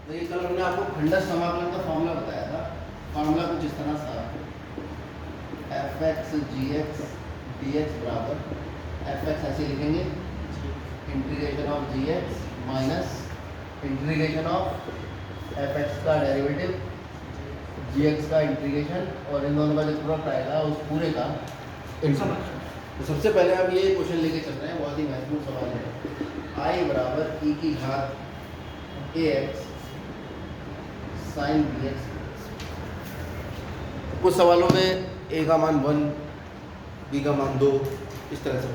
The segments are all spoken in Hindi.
देखिए कल हमने आपको खंडस समाकलन का फॉर्मूला बताया था। फॉर्मूला कुछ इस तरह था, f x g x d x बराबर एफ एक्स ऐसे लिखेंगे, integration of g x minus integration of f x का डेरिवेटिव जी एक्स का इंटीग्रेशन, और इन दोनों का जो प्रोडक्ट आएगा उस पूरे का इंटीग्रेशन। तो सबसे पहले हम ये क्वेश्चन लेके चल रहे हैं, बहुत ही महत्वपूर्ण सवाल है। आई बराबर ई की घात ए एक्स साइन बी एक्स। कुछ सवालों में ए का मान 1, बी का मान 2, इस तरह से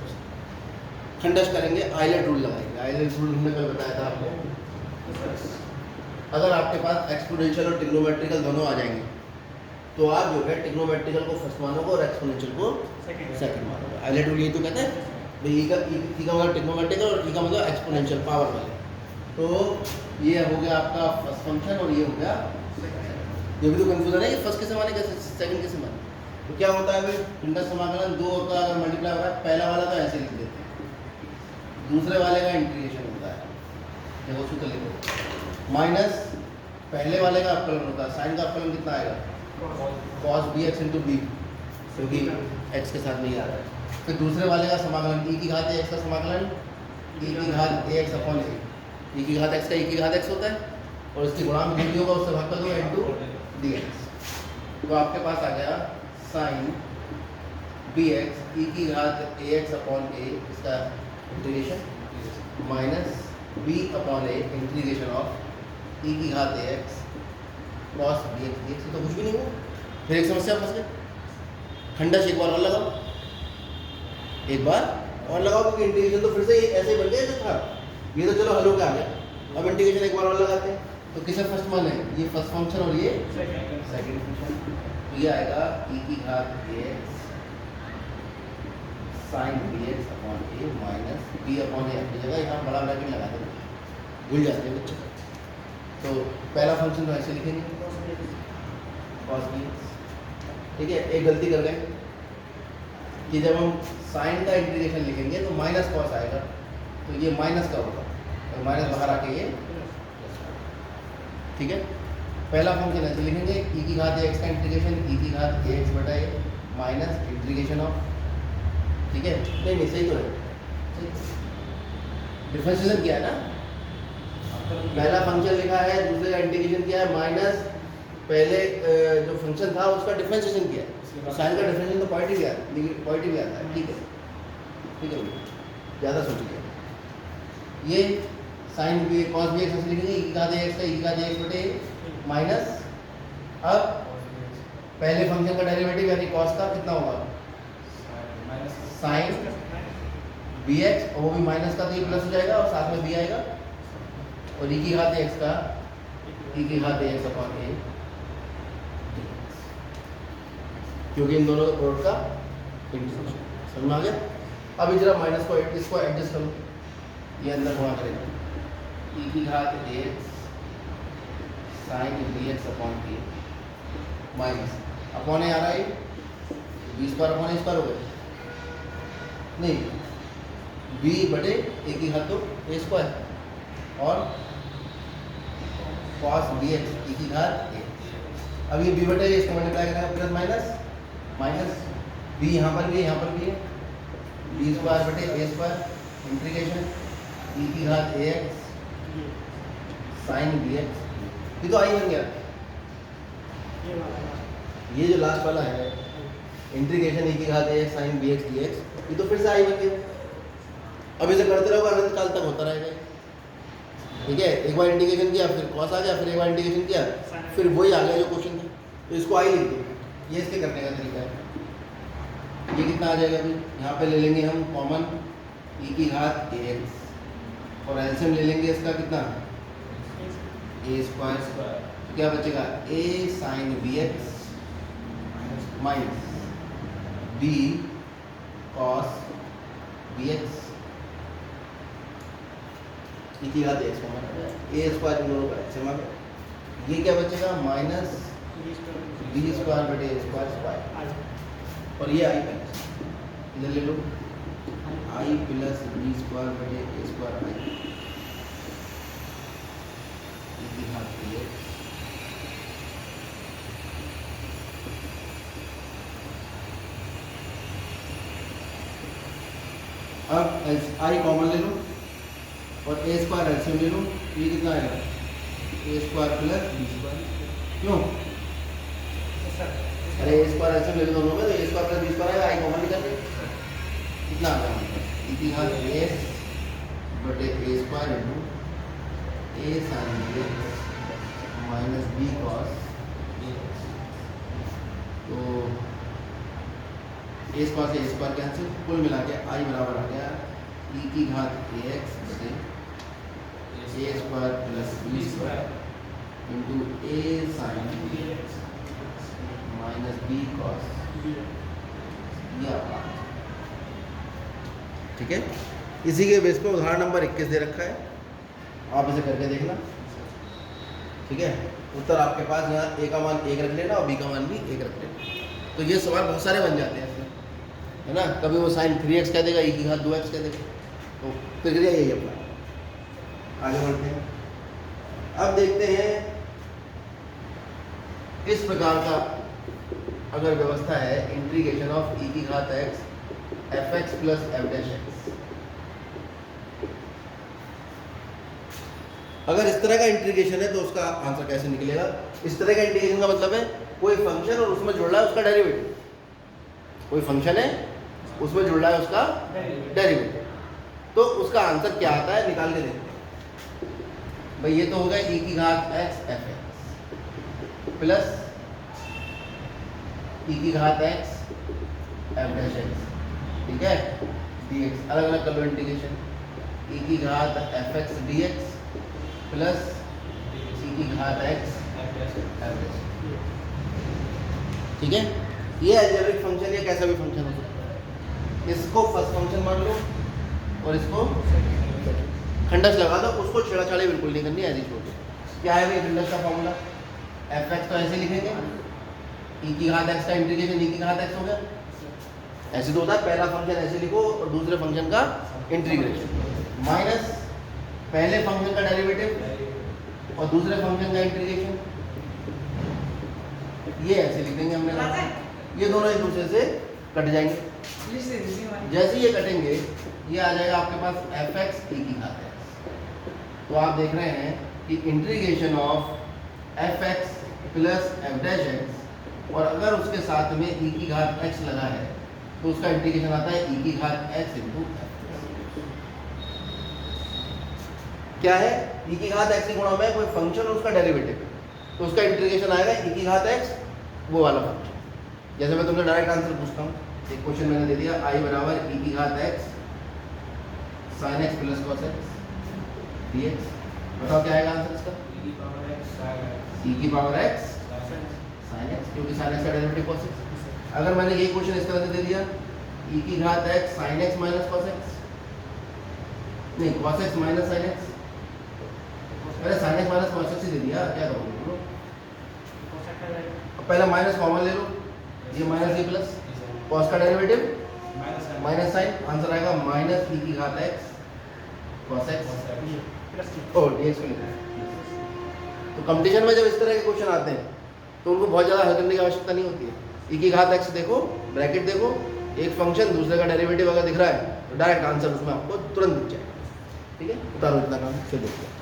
खंडस करेंगे। आइलेट रूल लगाएंगे। आइलेट रूल हमने कल बताया था आपको। अगर आपके पास एक्सपोनेंशियल और ट्रिग्नोमेट्रिकल दोनों आ जाएंगे तो आप जो है ट्रिग्नोमेट्रिकल को फर्स्ट मानोगे और एक्सपोनेंशियल को सेकंड मानोगे। आइलेट रूल ये तो कहते हैं भाई ई का मतलब ट्रिग्नोमेट्रिकल और ई का मतलब एक्सपोनेंशियल पावर वाले। तो ये हो गया आपका फर्स्ट फंक्शन और ये हो गया सेकंड। ये भी तो कंफ्यूजन है, ये फर्स्ट कैसे माने कैसे सेकंड कैसे माने। तो क्या होता है भाई, खंडस समाकलन 2 का अगर मल्टीप्लाई हो रहा है, पहला वाला तो ऐसे लिख देते हैं, दूसरे वाले का इंटीग्रेशन होता है। देखो सूत्र लिखो, माइनस पहले वाले का अपकलन होता है। साइन का अपकलन कितना आएगा, cos bx इंटू बी, क्योंकि x के साथ नहीं आ रहा है। फिर दूसरे वाले का समाकलन e की घात x का समाकलन e की घात ax अपॉन a। e की घात x का e की घात x होता है और इसकी गुणांक जो भी होगा उससे भाग कर दो इंटू dx। तो आपके पास आ गया साइन bx e की घात ax अपॉन a, इसका integration minus b upon a integration of e की घात ax cos bx dx। तो कुछ भी नहीं हुआ। फिर एक समस्या फंस गए, खंडस एक बार और लगाओ, एक बार और लगाओ, क्योंकि इंटीग्रेशन तो फिर से ऐसे ही बन गया जैसे था। ये तो चलो हल हो गया। अब इंटीग्रेशन एक बार और लगाते हैं, तो किसे फर्स्ट मान है, ये फर्स्ट फंक्शन और ये सेकंड फंक्शन। तो ये आएगा e की घात ax sin bx upon a minus b upon a। अपनी जगह यहाँ बड़ा ब्रैकेट लगा देंगे, भूल जाते हैं बच्चे। तो पहला फंक्शन तो ऐसे लिखेंगे cos bx, ठीक है। एक गलती कर गए कि जब हम साइन का इंटीग्रेशन लिखेंगे तो माइनस कॉस आएगा, तो ये माइनस का होगा और माइनस बाहर आके ये, ठीक है। पहला फंक्शन ऐसे लिखेंगे, e की घात x का इंटीग्रेशन e की घात ax बटा a माइनस इंटीग्रेशन ऑफ, ठीक है। नहीं सही तो है, डिफरेंशिएशन किया है ना। पहला फंक्शन लिखा है, दूसरे का इंटीग्रेशन किया है, माइनस पहले जो फंक्शन था उसका डिफरेंशिएशन किया है। तो साइन का डिफरेंशिएशन तो पॉजिटिव आता है, ठीक है, ठीक है। ज़्यादा सोच लिया। ये sine B cos B x लिखेंगे, ई की घात एक्स का ई की घात एक्स बटे माइनस, अब पहले फंक्शन का डेरिवेटिव यानी कॉस का कितना होगा, साइन बी एक्स, और वो भी माइनस का, तो ये प्लस हो जाएगा और साथ में बी आएगा, और ई की घात एक्स का ई की घात एक्स अपॉन ए, क्योंकि इन दोनों प्रोडक्ट का इंटीग्रेशन। समझ में आ गया। अब जरा माइनस को इसको एडजस्ट करो, ये अंदर गुणा करेगा, ई की घात x sine b x upon a minus upon a आ रहा है, b square upon a square हो गया, नहीं बी बटे ए की घात तो ए स्क्वायर और cos bx e की घात a। अब ये b बटे इसको मल्टीप्लाई करेंगे प्लस माइनस माइनस b, यहाँ पर भी है b स्क्वायर बटे a स्क्वायर इंटीग्रेशन e की घात ax साइन bx। ये तो आई बन गया। ये जो लास्ट वाला है इंटीग्रेशन e की घात ax साइन bx dx, ये तो फिर से आई बन गया। अब इसे करते रहोगे अनंत काल तक होता रहेगा, ठीक है। एक बार इंटीग्रेशन किया, फिर कॉस आ गया, फिर एक बार इंटीग्रेशन किया, फिर वही आ गया जो क्वेश्चन था। तो इसको आई लिख दो, ये इसके करने का तरीका है। ये कितना आ जाएगा अभी, यहाँ पे ले लेंगे हम कॉमन e की घात ax और एलसीएम ले लेंगे इसका कितना, a स्क्वायर, तो क्या बचेगा a sine bx minus b cos bx e की घात x a स्क्वायर इन दोनों का एलसीएम आ गया। ये क्या बचेगा, माइनस बी स्क्वायर बटे ए स्क्वायर, और ये आई प्लस, इधर ले लो आई प्लस बी स्क्वायर बटे ए स्क्वायर आई। e की घात dx। अब आई कॉमन ले लो और ए स्क्वायर एलसीएम ले लो, ये कितना आएगा ए स्क्वायर प्लस बी स्क्वायर। क्यों? अरे ए स्क्वायर एलसीएम ले लो दोनों में, तो a square plus b square आएगा, आई कॉमन निकाल कितना आ गया हमारे पास e की घात एस बटे a square into a sine dx minus b cos. तो ए स्क्वायर से ए स्क्वायर कैंसिल, कुल मिला के आई बराबर आ गया e की घात ax बटे a square plus b square into a sine minus b cos. ठीक है, इसी के बेस पे उदाहरण नंबर 21 दे रखा है, आप इसे करके देखना। ठीक है, उत्तर आपके पास यहाँ ए का मान 1 रख लेना और बी का मान भी 1 रख लेना। तो ये सवाल बहुत सारे बन जाते हैं इसमें, है ना। कभी वो साइन 3x कह देगा, e की घात 2x कह देगा, तो प्रक्रिया यही अपना। आगे बढ़ते हैं, अब देखते हैं इस प्रकार का अगर व्यवस्था है इंटीग्रेशन ऑफ e की घात x fx plus f dash x। अगर इस तरह का इंटीग्रेशन है तो उसका आंसर कैसे निकलेगा? इस तरह का इंटीग्रेशन का मतलब है कोई फंक्शन और उसमें जुड़ रहा है उसका डेरिवेटिव, कोई फंक्शन है उसमें जुड़ रहा है उसका डेरिवेटिव, तो उसका आंसर क्या आता है निकाल के देखते हैं। भाई ये तो होगा e की घात x fx प्लस e की घात x f डैश x। ठीक है, dx अलग अलग कर लो इंटीग्रेशन, e की घात fx dx प्लस e की घात x f डैश। ठीक है, ये अलजेब्रिक फंक्शन या कैसा भी फंक्शन हो सकता है। इसको फर्स्ट फंक्शन मान लो और इसको खंडस लगा दो, उसको छेड़ाछाड़ी बिल्कुल नहीं करनी, ऐसी छोड़ दो। क्या है भाई खंडस का फॉर्मूला? fx तो ऐसे लिखेंगे, e की घात x का इंटीग्रेशन e की घात x हो गया, ऐसे तो होता है। पहला फंक्शन ऐसे लिखो और दूसरे फंक्शन का इंटीग्रेशन माइनस पहले फंक्शन का डेरिवेटिव और दूसरे फंक्शन का इंटीग्रेशन, ये ऐसे लिख देंगे हमने। ये दोनों एक दूसरे से कट जाएंगे, जैसे ये कटेंगे ये आ जाएगा आपके पास fx e की घात x। तो आप देख रहे हैं कि integration of fx plus f dash x और अगर उसके साथ में e की घात x लगा है तो उसका इंटीग्रेशन आता है e की घात x इंटू f। क्या है? e की घात x की गुणा में कोई फंक्शन और उसका डेरिवेटिव, तो उसका इंटीग्रेशन आएगा e की घात x वो वाला फंक्शन। जैसे मैं तुमसे डायरेक्ट आंसर पूछता हूँ, एक क्वेश्चन मैंने दे दिया i बराबर e की घात x sin x plus cos x dx। बताओ क्या आएगा आंसर इसका? e की पावर x sin x, क्योंकि sin x का डेरिवेटिव cos x। अगर मैंने ये क्वेश्चन इस तरह से दे दिया e की घात x sin x minus cos x, नहीं cos x minus sin x, मैंने sin x minus cos x ही दे दिया, क्या करोगे बोलो? पहले माइनस कॉमन ले लो, ये माइनस ये प्लस cos का डेरिवेटिव माइनस साइन, आंसर आएगा माइनस e की घात x cos x और dx को लिखना है। तो कंपटीशन में जब इस तरह के क्वेश्चन आते हैं तो उनको बहुत ज़्यादा हल करने की आवश्यकता नहीं होती है। e की घात x देखो, ब्रैकेट देखो, एक फंक्शन दूसरे का डेरिवेटिव अगर दिख रहा है तो डायरेक्ट आंसर उसमें आपको तुरंत दिख जाएगा। ठीक है, उतारो इतना काम, फिर देखते हैं।